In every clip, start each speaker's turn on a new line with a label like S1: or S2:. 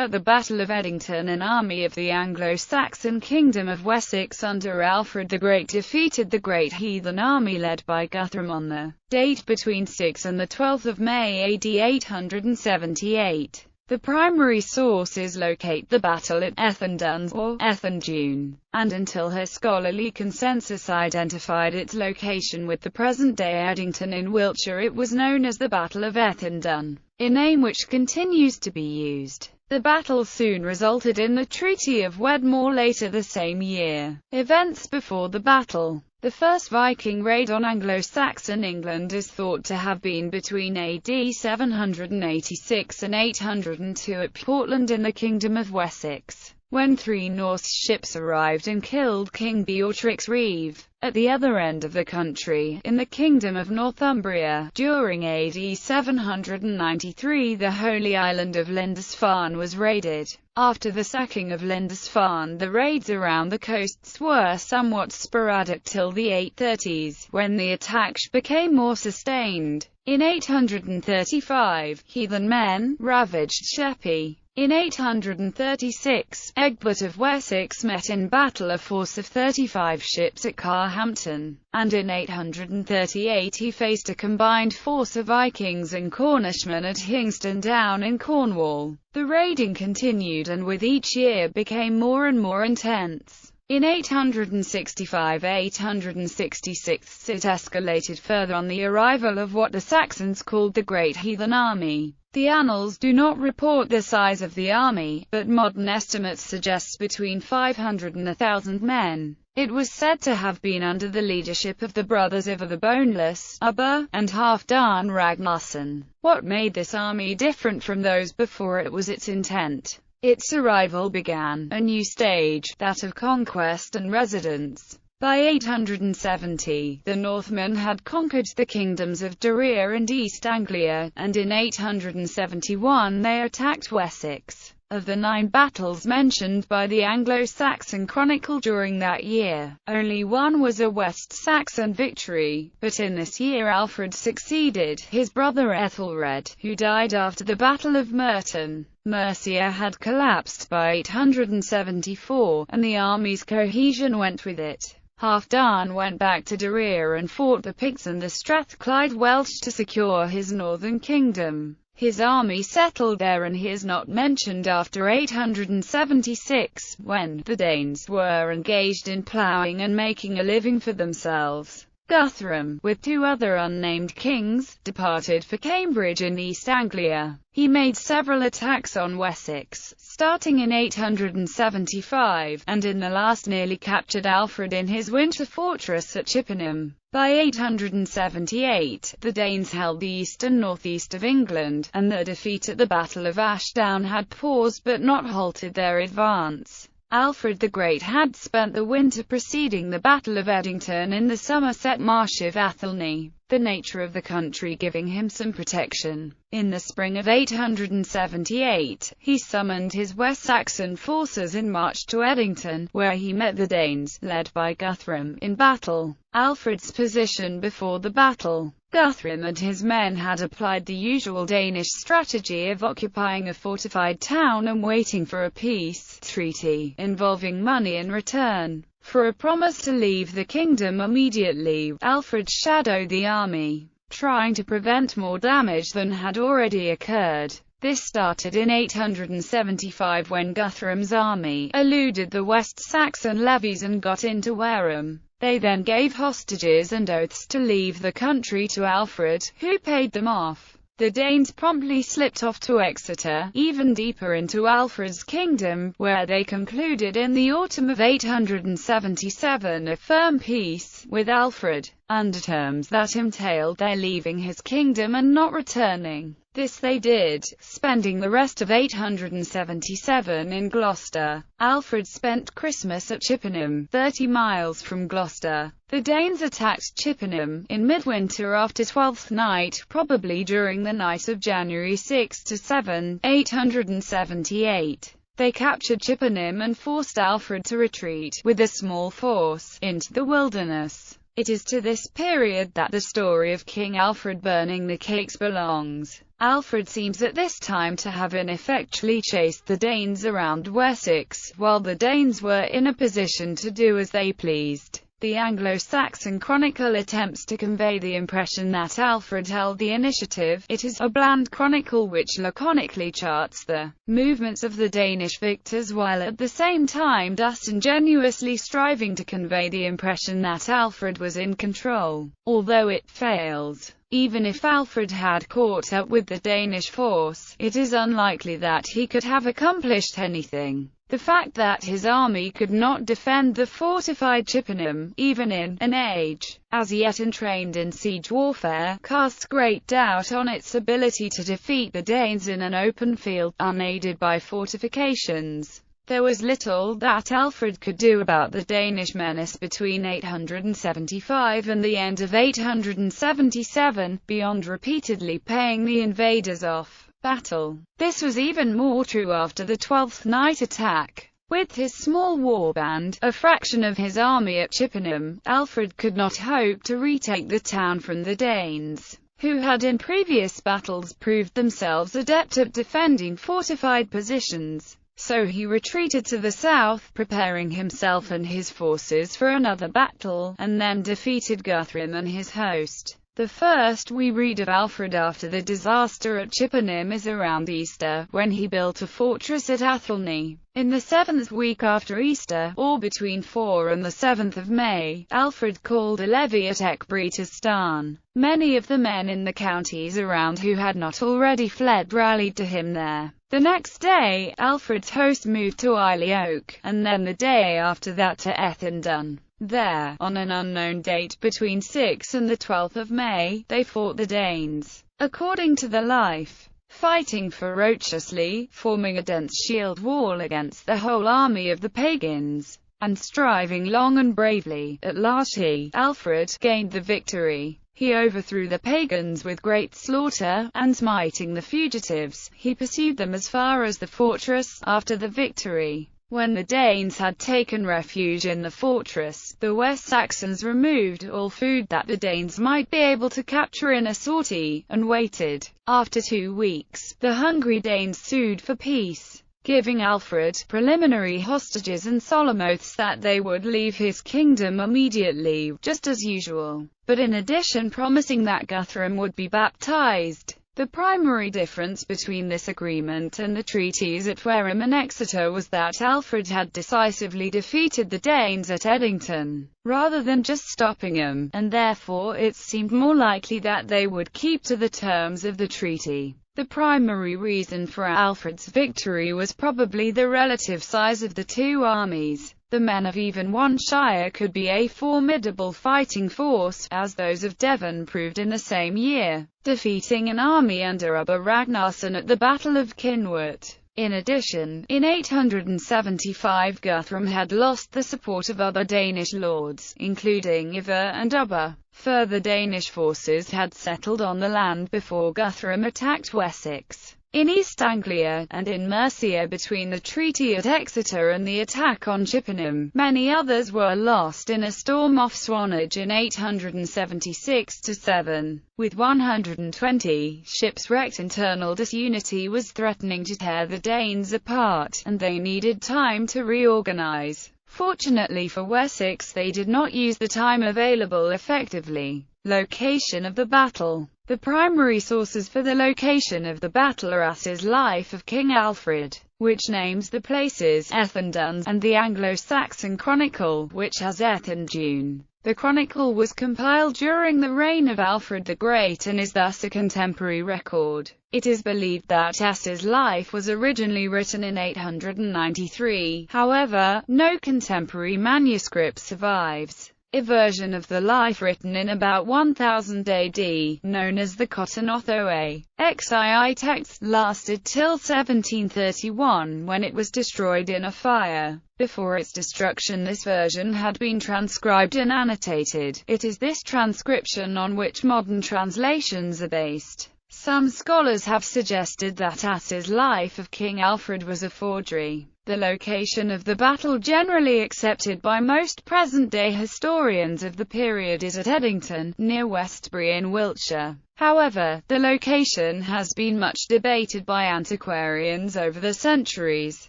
S1: At the Battle of Edington, an army of the Anglo-Saxon Kingdom of Wessex under Alfred the Great defeated the Great Heathen Army led by Guthrum on the date between 6 and 12 May AD 878. The primary sources locate the battle at Ethandun, or Ethandune, and until her scholarly consensus identified its location with the present-day Edington in Wiltshire, it was known as the Battle of Ethandun, a name which continues to be used. The battle soon resulted in the Treaty of Wedmore later the same year. Events before the battle. The first Viking raid on Anglo-Saxon England is thought to have been between AD 786 and 802 at Portland in the Kingdom of Wessex, when 3 Norse ships arrived and killed King Beorhtrix Reeve. At the other end of the country, in the Kingdom of Northumbria, during AD 793 the holy island of Lindisfarne was raided. After the sacking of Lindisfarne, the raids around the coasts were somewhat sporadic till the 830s, when the attacks became more sustained. In 835, heathen men ravaged Sheppey. In 836, Egbert of Wessex met in battle a force of 35 ships at Carhampton, and in 838 he faced a combined force of Vikings and Cornishmen at Hingston Down in Cornwall. The raiding continued and with each year became more and more intense. In 865–866 it escalated further on the arrival of what the Saxons called the Great Heathen Army. The annals do not report the size of the army, but modern estimates suggest between 500 and 1,000 men. It was said to have been under the leadership of the brothers Ivar the Boneless, Ubba, and Halfdan Ragnarsson. What made this army different from those before it was its intent. Its arrival began a new stage, that of conquest and residence. By 870, the Northmen had conquered the kingdoms of Deira and East Anglia, and in 871 they attacked Wessex. Of the 9 battles mentioned by the Anglo-Saxon Chronicle during that year, only one was a West Saxon victory, but in this year Alfred succeeded his brother Ethelred, who died after the Battle of Merton. Mercia had collapsed by 874, and the army's cohesion went with it. Halfdan went back to Deira and fought the Picts and the Strathclyde Welsh to secure his northern kingdom. His army settled there and he is not mentioned after 876, when the Danes were engaged in ploughing and making a living for themselves. Guthrum, with 2 other unnamed kings, departed for Cambridge in East Anglia. He made several attacks on Wessex, starting in 875, and in the last nearly captured Alfred in his winter fortress at Chippenham. By 878, the Danes held the east and northeast of England, and their defeat at the Battle of Ashdown had paused but not halted their advance. Alfred the Great had spent the winter preceding the Battle of Edington in the Somerset marsh of Athelney, the nature of the country giving him some protection. In the spring of 878, he summoned his West Saxon forces and marched to Edington, where he met the Danes, led by Guthrum, in battle. Alfred's position before the battle. Guthrum and his men had applied the usual Danish strategy of occupying a fortified town and waiting for a peace treaty, involving money in return for a promise to leave the kingdom immediately. Alfred shadowed the army, trying to prevent more damage than had already occurred. This started in 875 when Guthrum's army eluded the West Saxon levies and got into Wareham. They then gave hostages and oaths to leave the country to Alfred, who paid them off. The Danes promptly slipped off to Exeter, even deeper into Alfred's kingdom, where they concluded in the autumn of 877 a firm peace with Alfred, under terms that entailed their leaving his kingdom and not returning. This they did, spending the rest of 877 in Gloucester. Alfred spent Christmas at Chippenham, 30 miles from Gloucester. The Danes attacked Chippenham in midwinter after Twelfth Night, probably during the night of January 6–7, 878. They captured Chippenham and forced Alfred to retreat, with a small force, into the wilderness. It is to this period that the story of King Alfred burning the cakes belongs. Alfred seems at this time to have ineffectually chased the Danes around Wessex, while the Danes were in a position to do as they pleased. The Anglo-Saxon Chronicle attempts to convey the impression that Alfred held the initiative. It is a bland chronicle which laconically charts the movements of the Danish victors while at the same time disingenuously striving to convey the impression that Alfred was in control, although it fails. Even if Alfred had caught up with the Danish force, it is unlikely that he could have accomplished anything. The fact that his army could not defend the fortified Chippenham, even in an age as yet entrained in siege warfare, casts great doubt on its ability to defeat the Danes in an open field, unaided by fortifications. There was little that Alfred could do about the Danish menace between 875 and the end of 877, beyond repeatedly paying the invaders off battle. This was even more true after the 12th night attack. With his small warband, a fraction of his army at Chippenham, Alfred could not hope to retake the town from the Danes, who had in previous battles proved themselves adept at defending fortified positions. So he retreated to the south, preparing himself and his forces for another battle, and then defeated Guthrum and his host. The first we read of Alfred after the disaster at Chippenham is around Easter, when he built a fortress at Athelney. In the 7th week after Easter, or between 4 and the 7th of May, Alfred called a levy at Ecbury to Starn. Many of the men in the counties around who had not already fled rallied to him there. The next day, Alfred's host moved to Iley Oak, and then the day after that to Edington. There, on an unknown date between 6 and the 12th of May, they fought the Danes. According to the Life, fighting ferociously, forming a dense shield wall against the whole army of the pagans, and striving long and bravely, at last he, Alfred, gained the victory. He overthrew the pagans with great slaughter, and smiting the fugitives, he pursued them as far as the fortress. After the victory, when the Danes had taken refuge in the fortress, the West Saxons removed all food that the Danes might be able to capture in a sortie, and waited. After 2 weeks, the hungry Danes sued for peace, giving Alfred preliminary hostages and solemn oaths that they would leave his kingdom immediately, just as usual, but in addition promising that Guthrum would be baptized. The primary difference between this agreement and the treaties at Wareham and Exeter was that Alfred had decisively defeated the Danes at Edington, rather than just stopping them, and therefore it seemed more likely that they would keep to the terms of the treaty. The primary reason for Alfred's victory was probably the relative size of the two armies. The men of even one shire could be a formidable fighting force, as those of Devon proved in the same year, defeating an army under Ubba Ragnarsson at the Battle of Kinwart. In addition, in 875 Guthrum had lost the support of other Danish lords, including Ivar and Ubba. Further Danish forces had settled on the land before Guthrum attacked Wessex. In East Anglia, and in Mercia between the treaty at Exeter and the attack on Chippenham, many others were lost in a storm off Swanage in 876–7. With 120 ships wrecked, internal disunity was threatening to tear the Danes apart, and they needed time to reorganize. Fortunately for Wessex, they did not use the time available effectively. Location of the battle. The primary sources for the location of the battle are Ass's Life of King Alfred, which names the places Ethandun, and the Anglo-Saxon Chronicle, which has Ethandune. The Chronicle was compiled during the reign of Alfred the Great and is thus a contemporary record. It is believed that Ass's Life was originally written in 893, however, no contemporary manuscript survives. A version of the life written in about 1000 AD, known as the Cottonothoe XII text, lasted till 1731, when it was destroyed in a fire. Before its destruction, this version had been transcribed and annotated. It is this transcription on which modern translations are based. Some scholars have suggested that Ass's Life of King Alfred was a forgery. The location of the battle, generally accepted by most present-day historians of the period, is at Edington, near Westbury in Wiltshire. However, the location has been much debated by antiquarians over the centuries.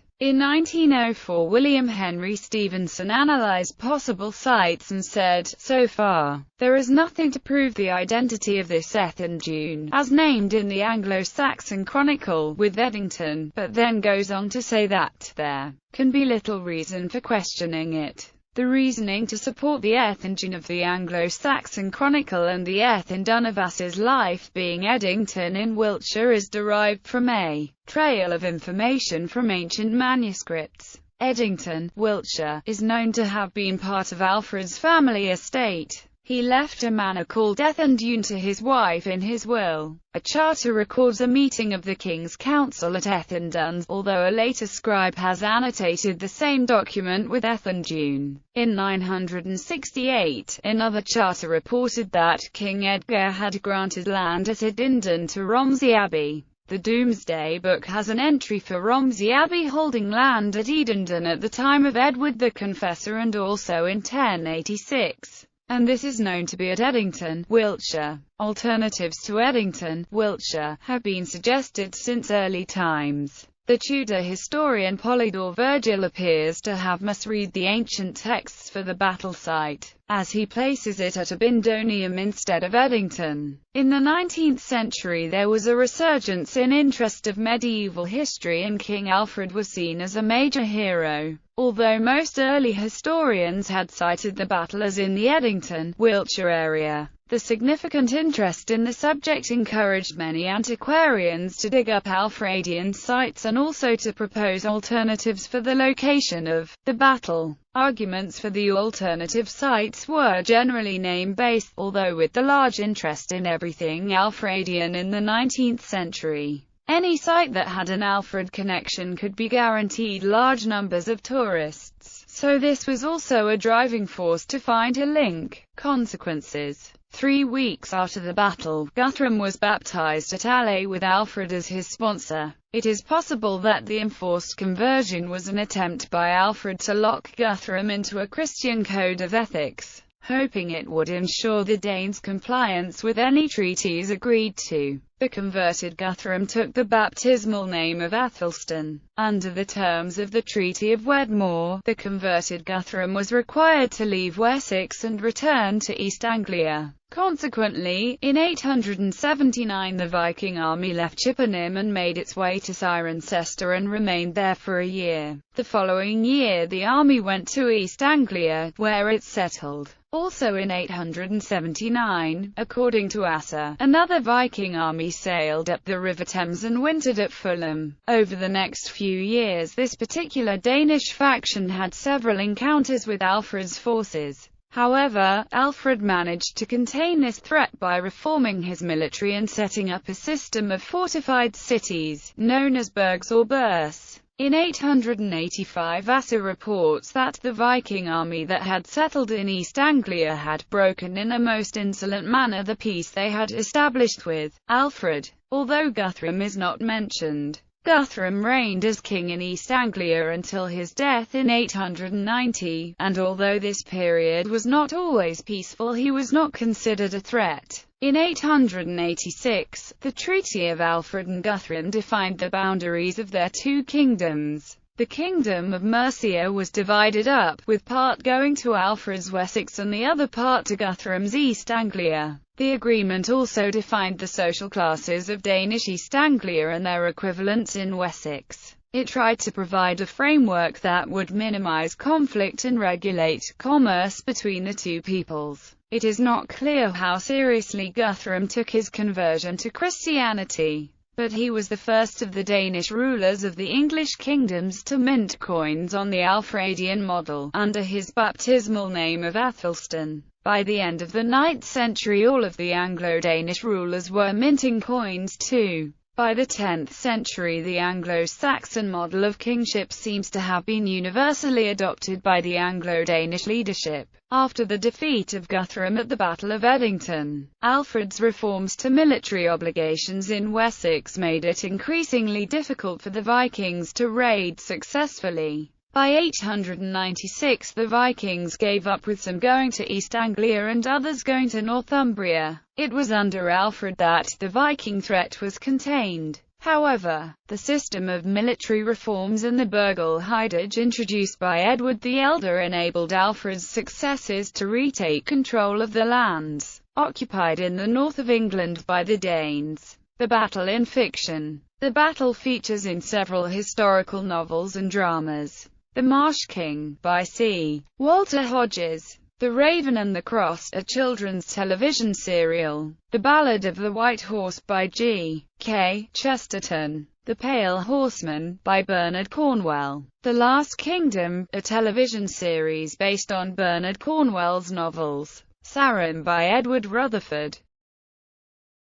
S1: In 1904, William Henry Stevenson analyzed possible sites and said, "So far, there is nothing to prove the identity of this Ethandune, as named in the Anglo-Saxon Chronicle, with Edington," but then goes on to say that there can be little reason for questioning it. The reasoning to support the Ethandune of the Anglo-Saxon Chronicle and the Ethandune of Ass's life being Edington in Wiltshire is derived from a trail of information from ancient manuscripts. Edington, Wiltshire, is known to have been part of Alfred's family estate. He left a manor called Ethandune to his wife in his will. A charter records a meeting of the King's Council at Ethandune, although a later scribe has annotated the same document with Ethandune. In 968, another charter reported that King Edgar had granted land at Edington to Romsey Abbey. The Domesday Book has an entry for Romsey Abbey holding land at Edington at the time of Edward the Confessor and also in 1086. And this is known to be at Edington, Wiltshire. Alternatives to Edington, Wiltshire, have been suggested since early times. The Tudor historian Polydore Virgil appears to have misread the ancient texts for the battle site, as he places it at Abingdonium instead of Edington. In the 19th century there was a resurgence in interest of medieval history and King Alfred was seen as a major hero. Although most early historians had cited the battle as in the Edington, Wiltshire area, the significant interest in the subject encouraged many antiquarians to dig up Alfredian sites and also to propose alternatives for the location of the battle. Arguments for the alternative sites were generally name-based, although with the large interest in everything Alfredian in the 19th century, any site that had an Alfred connection could be guaranteed large numbers of tourists, so this was also a driving force to find a link. Consequences: 3 weeks after the battle, Guthrum was baptized at Alais with Alfred as his sponsor. It is possible that the enforced conversion was an attempt by Alfred to lock Guthrum into a Christian code of ethics, hoping it would ensure the Danes' compliance with any treaties agreed to. The converted Guthrum took the baptismal name of Athelstan. Under the terms of the Treaty of Wedmore, the converted Guthrum was required to leave Wessex and return to East Anglia. Consequently, in 879 the Viking army left Chippenham and made its way to Cirencester and remained there for a year. The following year the army went to East Anglia, where it settled. Also in 879, according to Asser, another Viking army sailed up the River Thames and wintered at Fulham. Over the next few years this particular Danish faction had several encounters with Alfred's forces. However, Alfred managed to contain this threat by reforming his military and setting up a system of fortified cities, known as burghs or burhs. In 885 Asser reports that the Viking army that had settled in East Anglia had broken in a most insolent manner the peace they had established with Alfred. Although Guthrum is not mentioned, Guthrum reigned as king in East Anglia until his death in 890, and although this period was not always peaceful, he was not considered a threat. In 886, the Treaty of Alfred and Guthrum defined the boundaries of their two kingdoms. The kingdom of Mercia was divided up, with part going to Alfred's Wessex and the other part to Guthrum's East Anglia. The agreement also defined the social classes of Danish East Anglia and their equivalents in Wessex. It tried to provide a framework that would minimize conflict and regulate commerce between the two peoples. It is not clear how seriously Guthrum took his conversion to Christianity, but he was the first of the Danish rulers of the English kingdoms to mint coins on the Alfredian model, under his baptismal name of Athelstan. By the end of the 9th century all of the Anglo-Danish rulers were minting coins too. By the 10th century, the Anglo-Saxon model of kingship seems to have been universally adopted by the Anglo-Danish leadership. After the defeat of Guthrum at the Battle of Edington, Alfred's reforms to military obligations in Wessex made it increasingly difficult for the Vikings to raid successfully. By 896 the Vikings gave up, with some going to East Anglia and others going to Northumbria. It was under Alfred that the Viking threat was contained. However, the system of military reforms and the burghelhidage introduced by Edward the Elder enabled Alfred's successors to retake control of the lands occupied in the north of England by the Danes. The battle in fiction. The battle features in several historical novels and dramas. The Marsh King, by C. Walter Hodges. The Raven and the Cross, a children's television serial. The Ballad of the White Horse, by G. K. Chesterton. The Pale Horseman, by Bernard Cornwell. The Last Kingdom, a television series based on Bernard Cornwell's novels. Sarum, by Edward Rutherford.